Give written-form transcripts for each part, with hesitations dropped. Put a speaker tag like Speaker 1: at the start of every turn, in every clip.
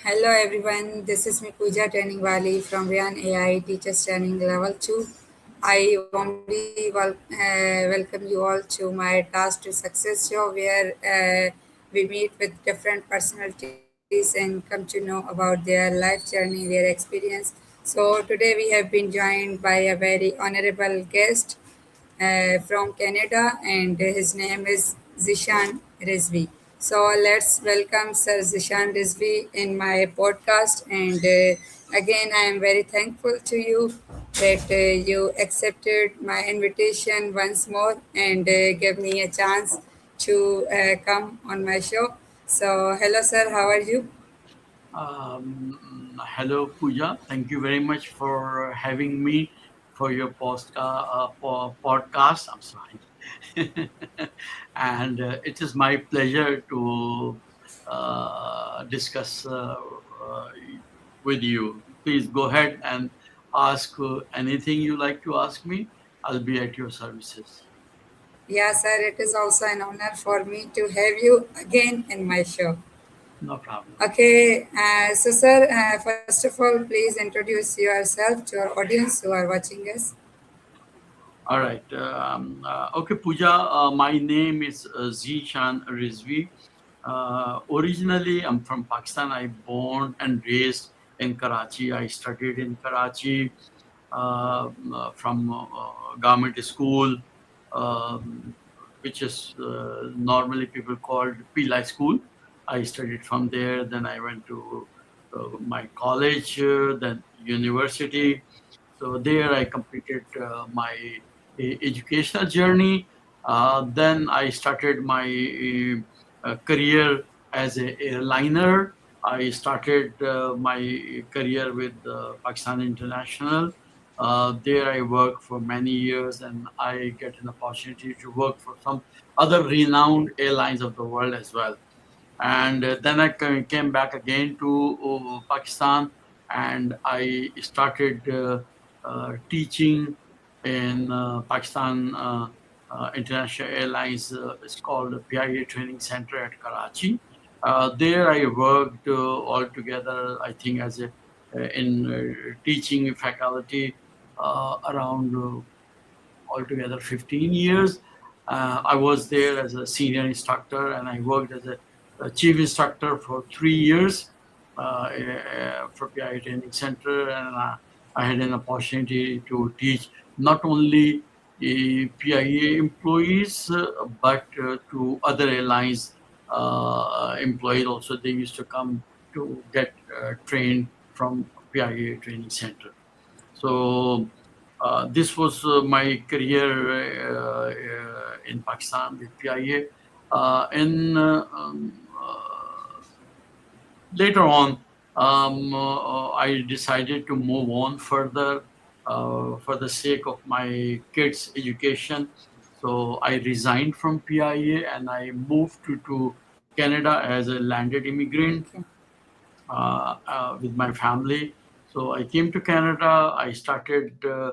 Speaker 1: Hello everyone, this is me Pooja Training Wali from Rehan AI Teachers Training Level 2. I warmly welcome you all to my Task to Success show where we meet with different personalities and come to know about their life journey, their experience. So today we have been joined by a very honorable guest from Canada, and his name is Zeshan Rizvi. So let's welcome Sir Zeshan Rizvi in my podcast. And again, I am very thankful to you that you accepted my invitation once more and gave me a chance to come on my show. So, hello, sir. How are you?
Speaker 2: Hello, Pooja. Thank you very much for having me for your podcast. I'm sorry. And it is my pleasure to discuss uh, with you. Please go ahead and ask anything you like to ask me. I'll be at your services.
Speaker 1: Yeah, sir. It is also an honor for me to have you again in my show.
Speaker 2: No problem.
Speaker 1: Okay, so sir, first of all, please introduce yourself to our audience who are watching us.
Speaker 2: All right. Okay, Pooja. My name is Zeshan Rizvi. Originally, I'm from Pakistan. I born and raised in Karachi. I studied in Karachi from government school, um, which is normally people called Pillai School. I studied from there. Then I went to my college, then university. So there I completed my educational journey. Then I started my career as a airliner. I started my career with Pakistan International. There I worked for many years, and I get an opportunity to work for some other renowned airlines of the world as well. And then I came back again to Pakistan, and I started teaching in Pakistan International Airlines. It's called the PIA Training Center at Karachi. There I worked altogether, I think, as a in teaching faculty around altogether 15 years. I was there as a senior instructor, and I worked as a chief instructor for 3 years for PI Training Center. And I had an opportunity to teach not only PIA employees, but to other airlines employees also. They used to come to get trained from PIA Training Center. So this was my career in Pakistan with PIA. And later on, I decided to move on further for the sake of my kids' education. So I resigned from PIA and I moved to Canada as a landed immigrant
Speaker 1: Okay.
Speaker 2: with my family. So I came to Canada. I started uh,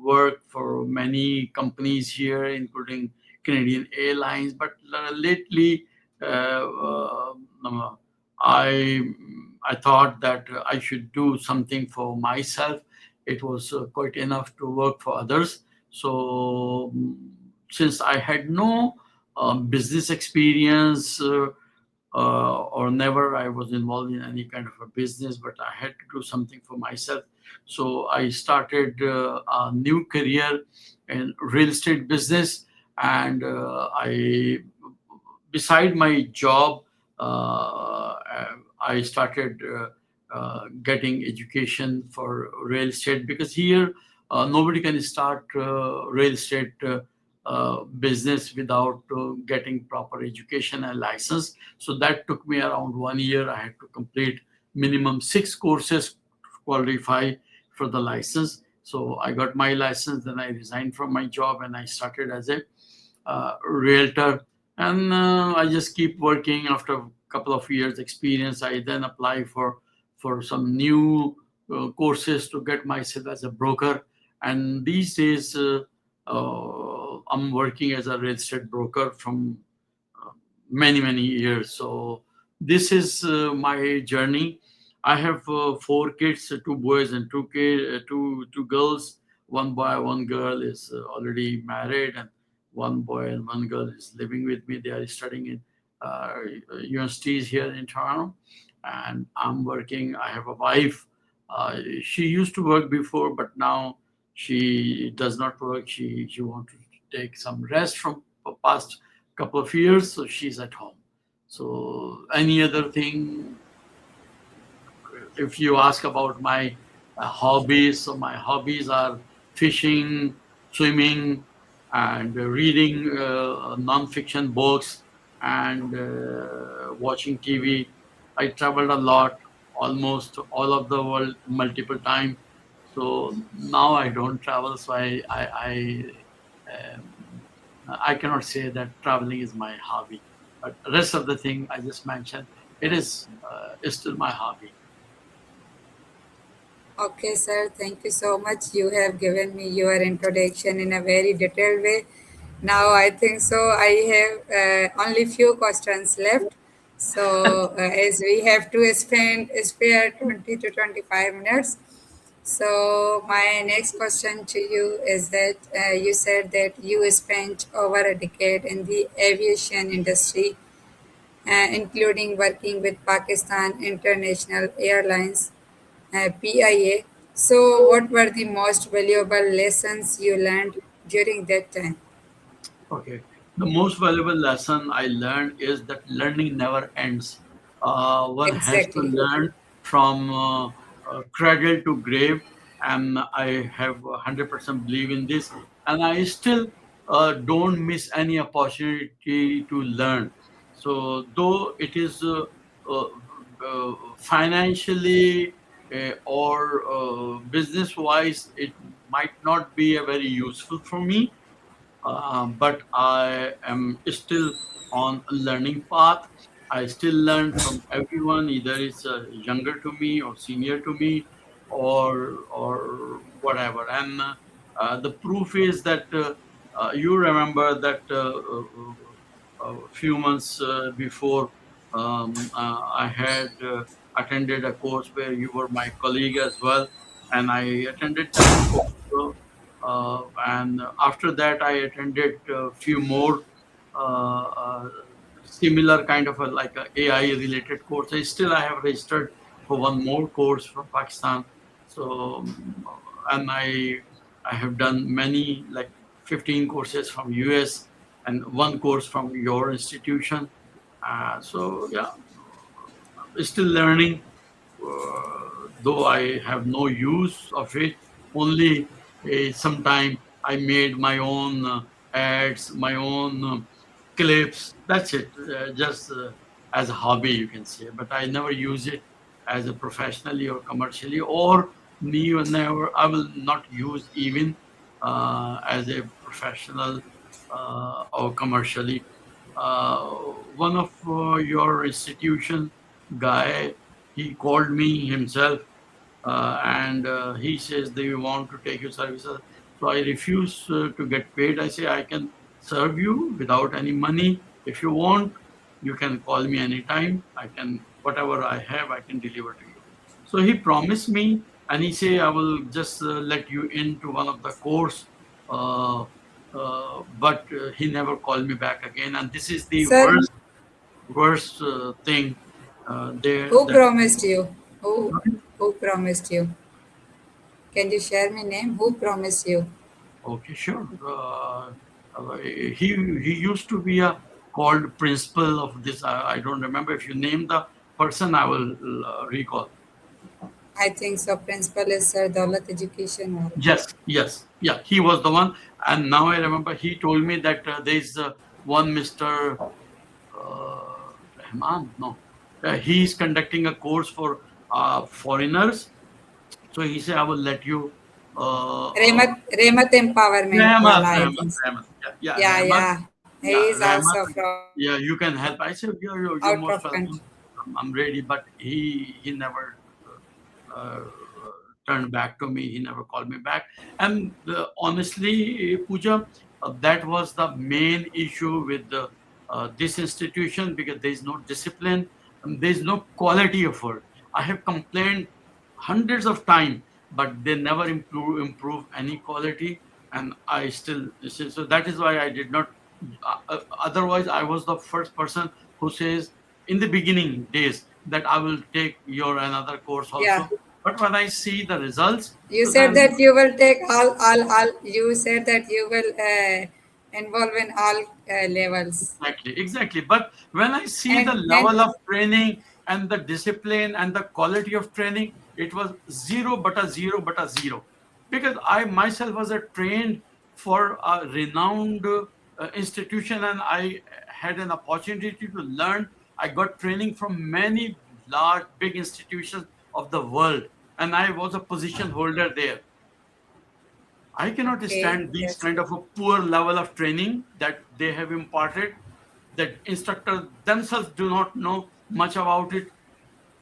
Speaker 2: work for many companies here, including Canadian Airlines. But lately, uh, I I thought that I should do something for myself. It was quite enough to work for others. So since I had no business experience, or never I was involved in any kind of a business, but I had to do something for myself. So I started a new career in real estate business, and beside my job, I started getting education for real estate, because here nobody can start real estate business without getting proper education and license. So that took me around 1 year. I had to complete minimum 6 courses to qualify for the license. So I got my license, then I resigned from my job and I started as a realtor. And I just keep working. After a couple of years experience, I then apply for some new courses to get myself as a broker. And these days I'm working as a real estate broker from many years. So this is my journey. I have four kids, two boys and two girls. One boy, one girl is already married, and one boy and one girl is living with me. They are studying in uh, universities here in Toronto, and I'm working. I have a wife. She used to work before, but now she does not work. She wants to take some rest from the past couple of years, so she's at home. So, any other thing, if you ask about my hobbies, so my hobbies are fishing, swimming, and reading non-fiction books and watching TV. I traveled a lot, almost all of the world, multiple times. So now I don't travel, so um, I cannot say that traveling is my hobby. But the rest of the thing I just mentioned, is still my hobby.
Speaker 1: Okay, sir. Thank you so much. You have given me your introduction in a very detailed way. Now I think so. I have only few questions left. So as we have to spare 20 to 25 minutes. So my next question to you is that you said that you spent over a decade in the aviation industry, including working with Pakistan International Airlines, PIA. So, what were the most valuable lessons you learned during that time?
Speaker 2: Okay. The most valuable lesson I learned is that learning never ends. One has to
Speaker 1: Exactly.
Speaker 2: learn from cradle to grave, and I have 100% believe in this. And I still don't miss any opportunity to learn. So, though it is uh, financially or business wise, it might not be a very useful for me, but I am still on a learning path. I still learn from everyone, either it's younger to me or senior to me, or whatever. And the proof is that you remember that a few months before, I had attended a course where you were my colleague as well, and I attended that course. And after that, I attended a few more similar kind of like a AI related courses. Still, I have registered for one more course from Pakistan. So, and I have done many, like 15 courses from US and one course from your institution. So yeah, still learning, though I have no use of it. Only sometime I made my own ads, my own clips. That's it, just as a hobby, you can say. But I never use it as a professionally or commercially, or never. I will not use even as a professional or commercially. Uh, One of your institution guy, he called me himself, and he says they want to take your services. So I refuse to get paid. I say I can serve you without any money. If you want, you can call me anytime. I can, whatever I have, I can deliver to you. So he promised me, and he say I will just let you into one of the course. Uh, but he never called me back again, and this is the
Speaker 1: Sir,
Speaker 2: worst thing there
Speaker 1: who
Speaker 2: that.
Speaker 1: promised you? Who promised you? Can you share me name? Who promised you?
Speaker 2: Okay, sure. He used to be a called principal of this. I don't remember. If you name the person, I will recall.
Speaker 1: I think so. Principal is Sir Daulat Education Wala.
Speaker 2: Yes, yes, yeah. He was the one, and now I remember. He told me that there is one Mister Rahman. No, he is conducting a course for foreigners. So he said, "I will let you."
Speaker 1: Remat Empowerment
Speaker 2: Rahmat,
Speaker 1: Wala, I
Speaker 2: Rahmat,
Speaker 1: think.
Speaker 2: Rahmat. Yeah,
Speaker 1: Yeah,
Speaker 2: Rahmat.
Speaker 1: yeah. He
Speaker 2: Yeah,
Speaker 1: is
Speaker 2: Rahmat.
Speaker 1: also from
Speaker 2: Yeah, you can help. I said, you're
Speaker 1: out
Speaker 2: most
Speaker 1: of country.
Speaker 2: welcome. I'm ready. But he never turned back to me. He never called me back. And honestly, Pooja, that was the main issue with this institution, because there is no discipline. There's no quality of work. I have complained hundreds of times, but they never improve any quality. And I still, so that is why I did not. Otherwise, I was the first person who says in the beginning days that I will take your another course
Speaker 1: Yeah.
Speaker 2: also. But when I see the results,
Speaker 1: You
Speaker 2: so
Speaker 1: said
Speaker 2: then
Speaker 1: that you will take all. You said that you will involve in all levels.
Speaker 2: exactly. But when I see the
Speaker 1: And
Speaker 2: level of training and the discipline and the quality of training, it was zero but a zero but a zero. Because I myself was a trained for a renowned institution, and I had an opportunity to learn. I got training from many large, big institutions of the world, and I was a position holder there. I cannot
Speaker 1: okay,
Speaker 2: stand these
Speaker 1: that's
Speaker 2: kind
Speaker 1: good.
Speaker 2: of a poor level of training that they have imparted. That instructors themselves do not know much about it,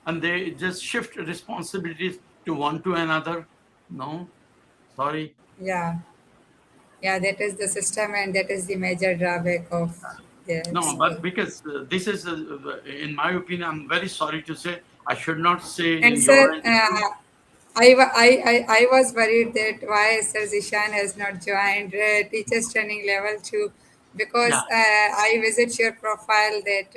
Speaker 2: and they just shift responsibilities to one to another. No, sorry.
Speaker 1: Yeah, yeah, that is the system, and that is the major drawback of the
Speaker 2: No,
Speaker 1: school.
Speaker 2: but because this is, in my opinion, I'm very sorry to say, I should not say
Speaker 1: And
Speaker 2: in your
Speaker 1: sir,
Speaker 2: industry.
Speaker 1: I was worried that why Sir Zishan has not joined teachers training level 2
Speaker 2: Yeah,
Speaker 1: because I visit your profile that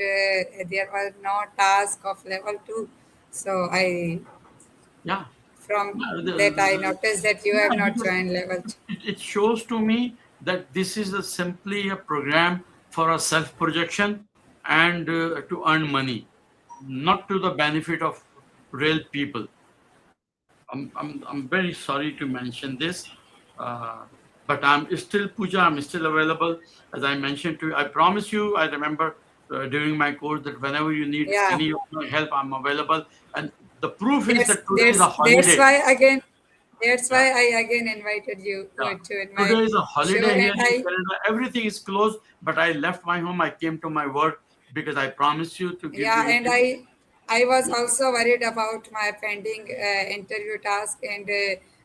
Speaker 1: there was no task of level 2. So I
Speaker 2: yeah.
Speaker 1: from
Speaker 2: Yeah,
Speaker 1: that I noticed that you have
Speaker 2: yeah,
Speaker 1: not
Speaker 2: because
Speaker 1: joined level 2.
Speaker 2: it shows to me that this is simply a program for a self projection and to earn money, not to the benefit of real people. I'm very sorry to mention this, uh, but I'm still Puja. I'm still available. As I mentioned to you, I promise you. I remember during my course that whenever you need
Speaker 1: Yeah,
Speaker 2: any of my help, I'm available. And the proof is
Speaker 1: that's
Speaker 2: that today is a
Speaker 1: that's that's
Speaker 2: holiday.
Speaker 1: why again that's
Speaker 2: Yeah.
Speaker 1: why I again invited you
Speaker 2: Yeah.
Speaker 1: to in my
Speaker 2: Today is a
Speaker 1: show,
Speaker 2: holiday here
Speaker 1: and
Speaker 2: in Canada. Everything is closed, but I left my home. I came to my work because I promised you to give
Speaker 1: yeah,
Speaker 2: you
Speaker 1: and I was
Speaker 2: interview.
Speaker 1: also worried about my pending interview task, and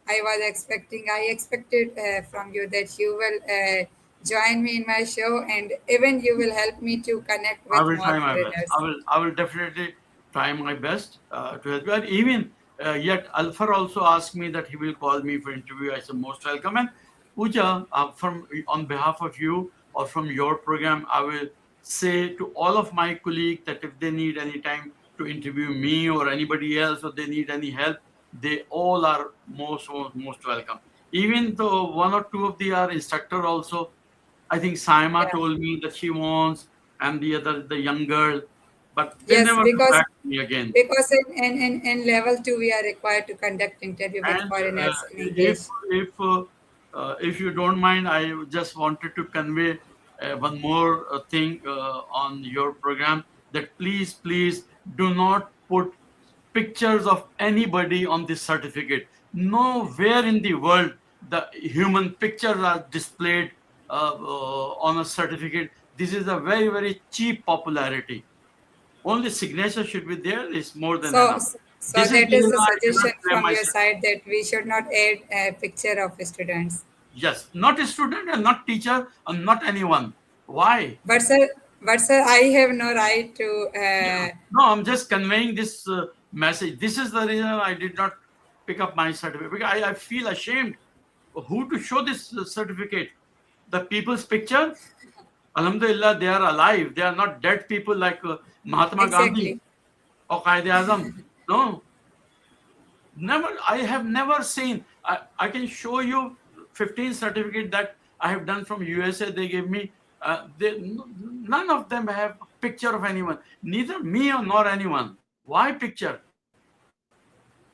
Speaker 1: I expected from you that you will join me in my show, and even you will help me to connect
Speaker 2: I
Speaker 1: with
Speaker 2: will
Speaker 1: more
Speaker 2: try my best.
Speaker 1: foreigners.
Speaker 2: I will definitely try my best to help you. And even yet, Alfar also asked me that he will call me for interview. I said most welcome. And Pooja, from on behalf of you or from your program, I will say to all of my colleagues that if they need any time to interview me or anybody else, or they need any help, they all are most welcome. Even though one or two of the are instructor also, I think Saima
Speaker 1: Yeah.
Speaker 2: told me that she wants, and the young girl, but they
Speaker 1: Yes,
Speaker 2: never come
Speaker 1: because
Speaker 2: back to me again.
Speaker 1: in level 2 we are required to conduct interview with
Speaker 2: And
Speaker 1: foreigners in
Speaker 2: if
Speaker 1: English.
Speaker 2: if uh, if you don't mind, I just wanted to convey one more thing on your program, that please do not put pictures of anybody on this certificate. Nowhere in the world the human pictures are displayed on a certificate. This is a very cheap popularity. Only signature should be there. Is more than
Speaker 1: So,
Speaker 2: enough.
Speaker 1: so
Speaker 2: This is
Speaker 1: that
Speaker 2: the
Speaker 1: is
Speaker 2: reason
Speaker 1: the
Speaker 2: I did not
Speaker 1: suggestion
Speaker 2: claim
Speaker 1: from
Speaker 2: my
Speaker 1: your
Speaker 2: certificate.
Speaker 1: side that we should not add a picture of students.
Speaker 2: Yes, not a student and not teacher and not anyone. Why?
Speaker 1: But sir, I have no right to.
Speaker 2: Yeah. No, I'm just conveying this message. This is the reason I did not pick up my certificate, because I feel ashamed. Who to show this certificate? The people's picture? Alhamdulillah, they are alive. They are not dead people like Mahatma Gandhi
Speaker 1: Exactly.
Speaker 2: or Qaid Azam. No, never. I have never seen. I can show you 15 certificate that I have done from USA. They gave me. None of them have a picture of anyone. Neither me or nor anyone. Why picture?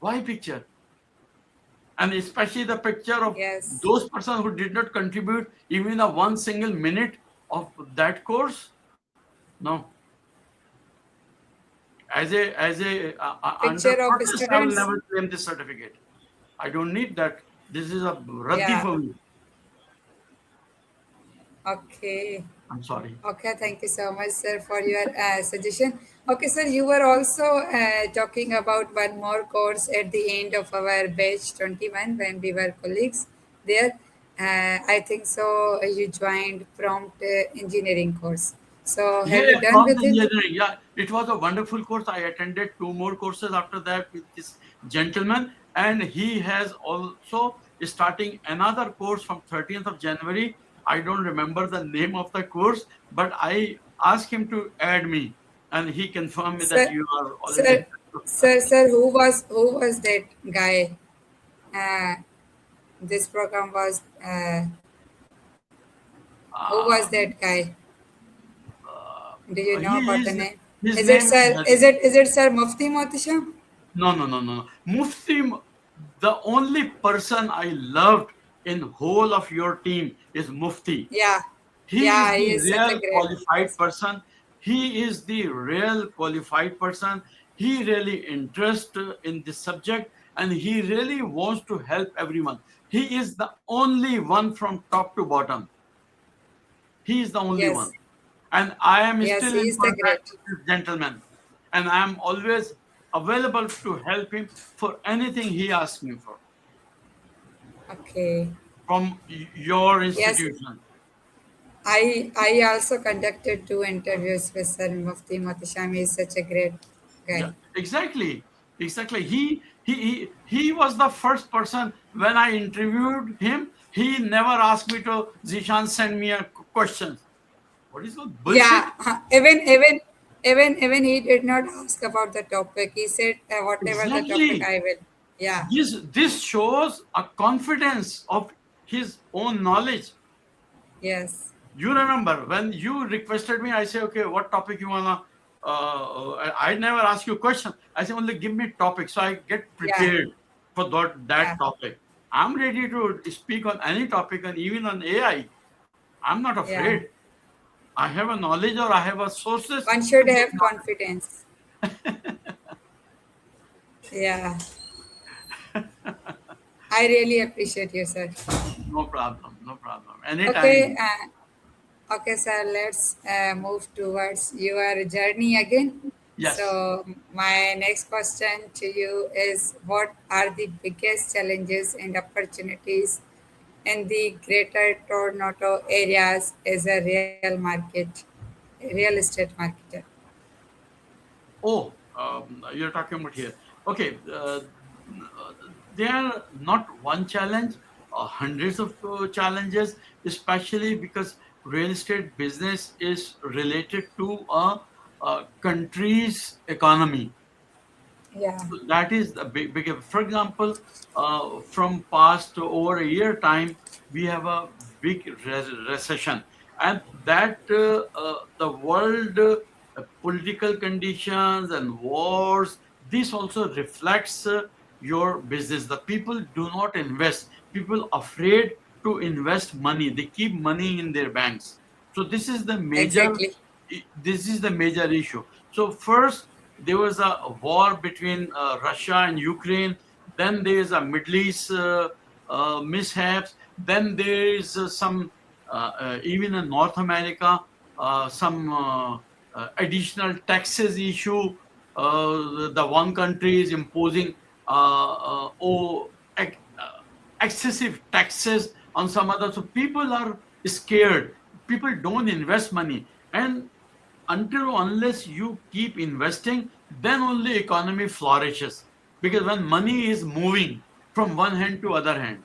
Speaker 2: Why picture? And especially the picture of
Speaker 1: Yes.
Speaker 2: those persons who did not contribute even a one single minute of that course. No, under
Speaker 1: Picture of
Speaker 2: protest, I will
Speaker 1: students.
Speaker 2: never claim this certificate. I don't need that. This is a raddi
Speaker 1: Yeah.
Speaker 2: for me.
Speaker 1: Okay.
Speaker 2: I'm sorry.
Speaker 1: Okay, thank you so much, sir, for your suggestion. Okay, sir, you were also talking about one more course at the end of our batch 21 when we were colleagues there. I think so. You joined prompt engineering course. So, have you
Speaker 2: Yeah,
Speaker 1: done
Speaker 2: prompt
Speaker 1: with it?
Speaker 2: engineering. Yeah, It was a wonderful course. I attended two more courses after that with this gentleman, and he has also starting another course from 13th of January. I don't remember the name of the course, but I asked him to add me, and he confirmed me that
Speaker 1: Sir,
Speaker 2: you are already.
Speaker 1: sir, sir, who was that guy? Uh, this program was. Who was
Speaker 2: Um,
Speaker 1: that guy? Do you know
Speaker 2: he
Speaker 1: about the
Speaker 2: is
Speaker 1: name?
Speaker 2: his
Speaker 1: Is it
Speaker 2: name is
Speaker 1: sir? Is it Sir Mufti Mohtisham?
Speaker 2: no, no, no, no, no. Mufti, the only person I loved in whole of your team is Mufti.
Speaker 1: Yeah,
Speaker 2: He is
Speaker 1: yeah. He
Speaker 2: the
Speaker 1: is such a
Speaker 2: real
Speaker 1: great
Speaker 2: qualified
Speaker 1: person.
Speaker 2: person. He is the real qualified person. He really interested in this subject, and he really wants to help everyone. He is the only one from top to bottom. He is the only one.
Speaker 1: Yes,
Speaker 2: And I am
Speaker 1: yes.
Speaker 2: still
Speaker 1: He
Speaker 2: in
Speaker 1: is the
Speaker 2: contact
Speaker 1: great.
Speaker 2: with this gentleman. And I am always available to help him for anything he asks me for
Speaker 1: Okay.
Speaker 2: from your
Speaker 1: Yes,
Speaker 2: institution.
Speaker 1: I also conducted two interviews with Sir Mufti Mohtisham. He is such a great
Speaker 2: Yeah,
Speaker 1: guy.
Speaker 2: exactly. Exactly. He was the first person when I interviewed him. He never asked me to Zishan send me a questions. What is that bullshit?
Speaker 1: Yeah, even he did not ask about the topic. He said, whatever the topic,
Speaker 2: Exactly.
Speaker 1: I will. Yeah,
Speaker 2: This shows a confidence of his own knowledge.
Speaker 1: yes,
Speaker 2: You remember when you requested me, I say, okay, what topic you wanna? I never ask you a question. I say only give me topic, so I get
Speaker 1: yeah,
Speaker 2: prepared for that
Speaker 1: yeah,
Speaker 2: topic. I'm ready to speak on any topic and even on AI. I'm not
Speaker 1: yeah.
Speaker 2: afraid. I have a knowledge or I have a sources
Speaker 1: One
Speaker 2: to
Speaker 1: should
Speaker 2: give
Speaker 1: have confidence. Yeah, I really appreciate you, sir.
Speaker 2: no problem, no problem. Anytime.
Speaker 1: Okay, okay, sir. Let's move towards your journey again.
Speaker 2: Yes.
Speaker 1: So, my next question to you is: what are the biggest challenges and opportunities in the Greater Toronto areas as a real estate marketer?
Speaker 2: Oh, you're talking about here. Okay, there are not one challenge, hundreds of challenges, especially because real estate business is related to a country's economy.
Speaker 1: Yeah,
Speaker 2: So that is the big. For example, from past over a year time, we have a big recession, and that the world political conditions and wars. This also reflects your business. The people do not invest. People afraid to invest money. They keep money in their banks. So
Speaker 1: exactly.
Speaker 2: this is the major issue. So first there was a war between Russia and Ukraine. Then there is a Middle East mishaps. Then there is some even in North America some additional taxes issue. The one country is imposing excessive taxes on some other. So people are scared. People don't invest money, and until or unless you keep investing, then only economy flourishes. Because when money is moving from one hand to other hand,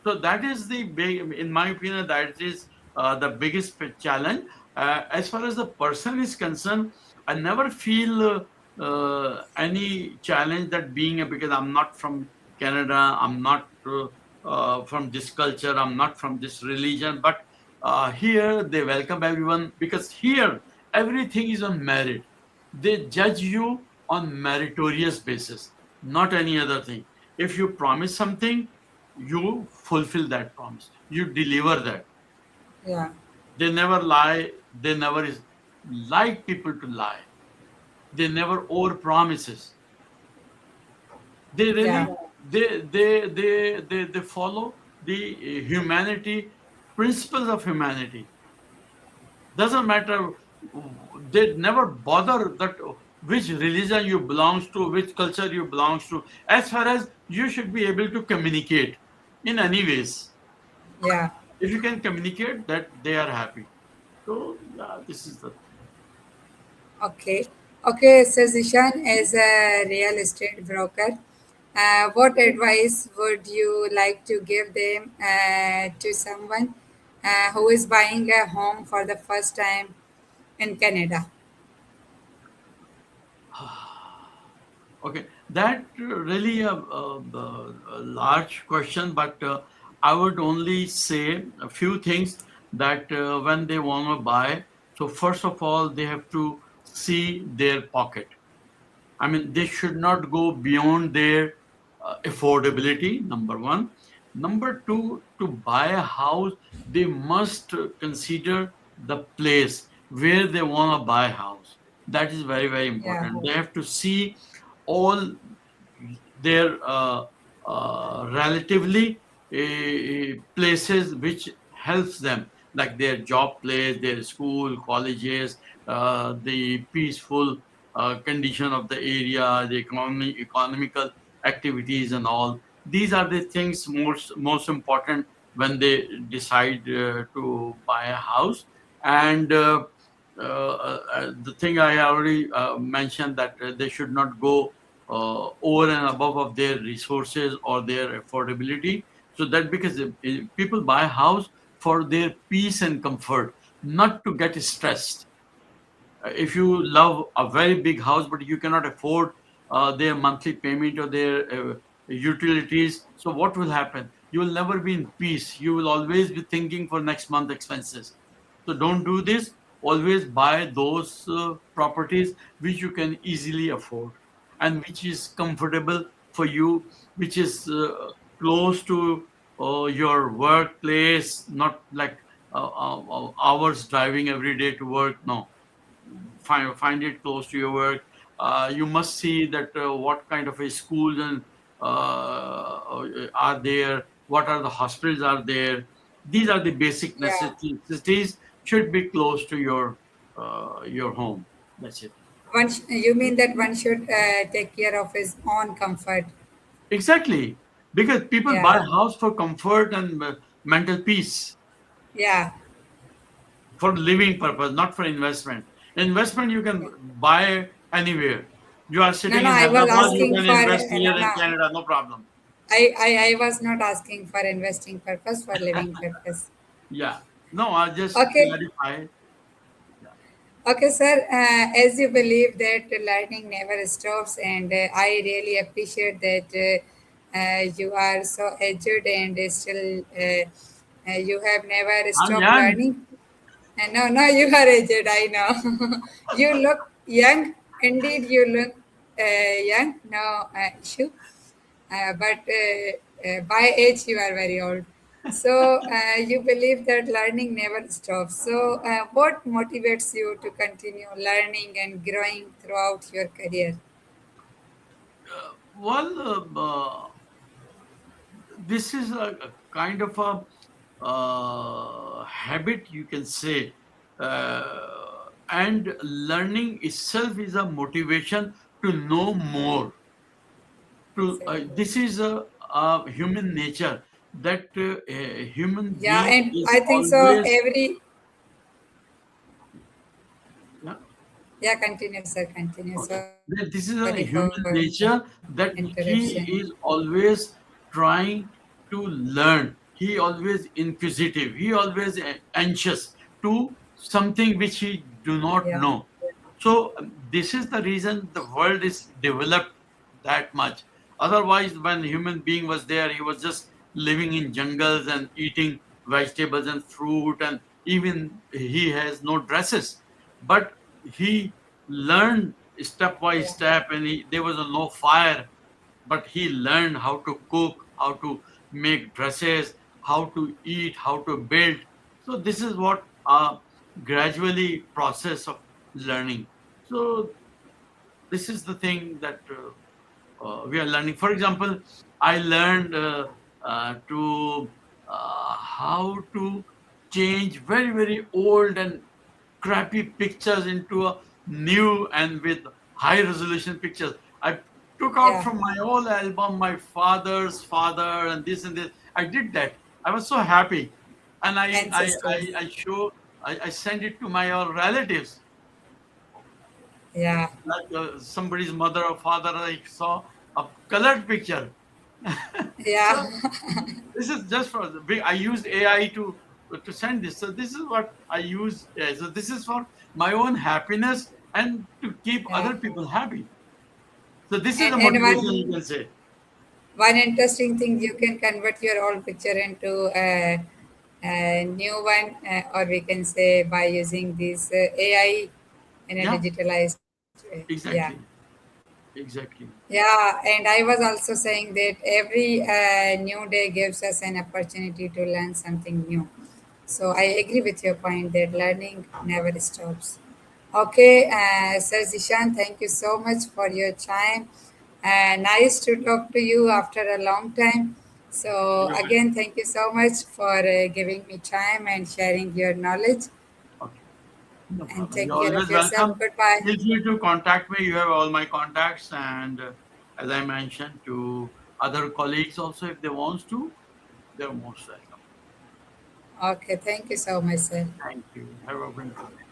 Speaker 2: so that is the big, in my opinion, that is the biggest challenge. As far as the person is concerned, I never feel any challenge that being because I'm not from Canada, I'm not from this culture, I'm not from this religion, but here they welcome everyone because here everything is on merit. They judge you on meritorious basis, not any other thing. If you promise something, you fulfill that promise, you deliver that.
Speaker 1: Yeah,
Speaker 2: They never lie, they never like people to lie, they never over promises. They
Speaker 1: yeah,
Speaker 2: really they follow the humanity, principles of humanity. Doesn't matter, they never bother that which religion you belongs to, which culture you belongs to, as far as you should be able to communicate in any ways.
Speaker 1: yeah.
Speaker 2: If you can communicate that, they are happy. So yeah, this is the thing.
Speaker 1: Okay. Okay, so Zishan, as a real estate broker, what advice would you like to give them to someone who is buying a home for the first time in Canada?
Speaker 2: Okay, that really a large question, but I would only say a few things that when they want to buy. So first of all, they have to see their pocket. I mean, they should not go beyond their affordability, number one. Number two, to buy a house, they must consider the place where they want to buy a house. That is very, very
Speaker 1: Yeah,
Speaker 2: important. They have to see all their relatively places which helps them, like their job place, their school, colleges, the peaceful condition of the area, the economical activities and all. These are the things most important when they decide to buy a house. And the thing I already mentioned, that they should not go over and above of their resources or their affordability. So that, because people buy a house for their peace and comfort, not to get stressed. If you love a very big house but you cannot afford their monthly payment or their utilities, so what will happen? You will never be in peace. You will always be thinking for next month expenses. So don't do this. Always buy those properties which you can easily afford and which is comfortable for you, which is close to your workplace, not like hours driving every day to work. No, find it close to your work. You must see that what kind of a schools and are there, what are the hospitals are there. These are the basic
Speaker 1: yeah.
Speaker 2: necessities should be close to your home. That's it.
Speaker 1: You mean that one should take care of his own comfort?
Speaker 2: Exactly, because people buy
Speaker 1: Yeah,
Speaker 2: house for comfort and mental peace,
Speaker 1: yeah.
Speaker 2: for living purpose, not for investment. Investment you can buy anywhere. You are
Speaker 1: No,
Speaker 2: sitting
Speaker 1: no,
Speaker 2: in
Speaker 1: I was
Speaker 2: Hyderabad, you
Speaker 1: asking
Speaker 2: can
Speaker 1: for,
Speaker 2: invest
Speaker 1: no,
Speaker 2: here in
Speaker 1: no.
Speaker 2: Canada, no problem.
Speaker 1: I was not asking for investing purpose, for living purpose.
Speaker 2: Yeah. No, I just
Speaker 1: Okay,
Speaker 2: clarify. Yeah.
Speaker 1: okay, sir. As you believe that learning never stops, and I really appreciate that you are so aged and still you have never
Speaker 2: I'm
Speaker 1: stopped
Speaker 2: young.
Speaker 1: learning. No, no, you are aged. I know. You look young. Indeed, you look young. No issue. But by age you are very old, so you believe that learning never stops. So what motivates you to continue learning and growing throughout your career?
Speaker 2: Well, this is a kind of a habit, you can say. And learning itself is a motivation to know more.
Speaker 1: Exactly.
Speaker 2: This is a human nature, that a human
Speaker 1: Yeah,
Speaker 2: being
Speaker 1: and
Speaker 2: is
Speaker 1: I think so
Speaker 2: always.
Speaker 1: every,
Speaker 2: Yeah.
Speaker 1: yeah, continue sir, continue,
Speaker 2: Okay.
Speaker 1: sorry
Speaker 2: That
Speaker 1: for
Speaker 2: this is a human nature, that
Speaker 1: interruption.
Speaker 2: he is always trying to learn. He always inquisitive. He always anxious to something which he do not
Speaker 1: Yeah,
Speaker 2: know. So this is the reason the world is developed that much. Otherwise, when human being was there, he was just living in jungles and eating vegetables and fruit, and even he has no dresses. But he learned step by
Speaker 1: yeah,
Speaker 2: step, and there was no fire, but he learned how to cook, how to make dresses, how to eat, how to build. So this is what gradually process of learning. So this is the thing that we are learning. For example, I learned to how to change very, very old and crappy pictures into a new and with high resolution pictures. I took out
Speaker 1: yeah,
Speaker 2: from my old album my father's father and this and this. I did that. I was so happy, and
Speaker 1: ancestors.
Speaker 2: I show I sent it to my all relatives.
Speaker 1: Yeah.
Speaker 2: Like somebody's mother or father, I saw a colored picture.
Speaker 1: Yeah.
Speaker 2: So this is just for I used AI to send this. So this is what I use. So this is for my own happiness and to keep
Speaker 1: Yeah.
Speaker 2: other people happy. So this is the
Speaker 1: And
Speaker 2: motivation, you can say.
Speaker 1: one interesting thing, you can convert your old picture into a new one, or we can say by using this AI in a
Speaker 2: Yeah,
Speaker 1: digitalized way. Yeah.
Speaker 2: exactly, exactly.
Speaker 1: Yeah, and I was also saying that every new day gives us an opportunity to learn something new. So I agree with your point that learning never stops. Okay, Sir Zishan, thank you so much for your time. Nice to talk to you after a long time. So
Speaker 2: You're
Speaker 1: again, thank you so much for giving me time and sharing your knowledge.
Speaker 2: okay. No
Speaker 1: And
Speaker 2: problem.
Speaker 1: take
Speaker 2: You're
Speaker 1: care of
Speaker 2: always
Speaker 1: yourself.
Speaker 2: welcome.
Speaker 1: Goodbye.
Speaker 2: Feel free to contact me. You have all my contacts, and as I mentioned to other colleagues also, if they want to, they're most welcome.
Speaker 1: Okay, thank you so much, sir.
Speaker 2: Thank you. Have a wonderful day.